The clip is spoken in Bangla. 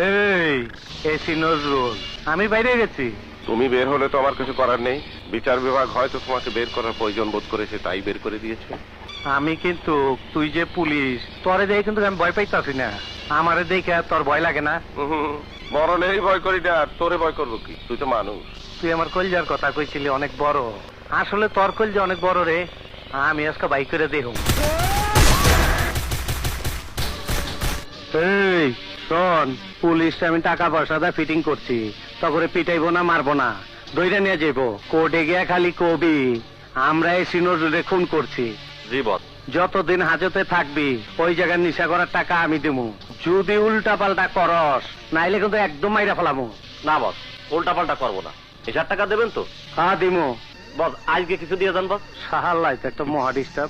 এই এসি নজরুল, আমি বাইরে গেছি। তুমি বের হলে তো আমার কিছু করার নেই। বিচার বিভাগ হয়তো তোমাকে বের করার প্রয়োজন বোধ করেছে, তাই বের করে দিয়েছে। আমি কিন্তু, তুই যে পুলিশ, তোরে দেখে কিন্তু আমি ভয় পাইতাছি না। আমারে দেখে তোর ভয় লাগে না? মরণেরই ভয় করি না, তোরে ভয় করবো কি? তুই তো মানুষ। তুই আমার কলজার কথা কইছিলি অনেক বড়, আসলে তোর কলজা অনেক বড় রে। আমি আজকে বাইক করে দেখুন। এই শোন, পুলিশ আমি টাকা পয়সা দা ফিটিং করছি, তখন পিটাইবো না, মারবো না, দইরা নিয়ে যাবো কোর্টে গিয়া খালি কবি আমরা এই সিনোজুরে খুন করছি। জি বস। যতদিন হাজতে থাকবি ওই জায়গায় নিশা করার টাকা আমি দিমু। যদি উল্টা পাল্টা করস নাইলে কিন্তু একদম মাইরা ফেলামু। না বস, উল্টা পাল্টা করবো না। 1000 টাকা দেবেন তো? হ্যাঁ দিমু। বস আজকে কিছু দিয়ে যান বস। সাহার লাইতে একটা মহা ডিস্টার্ব।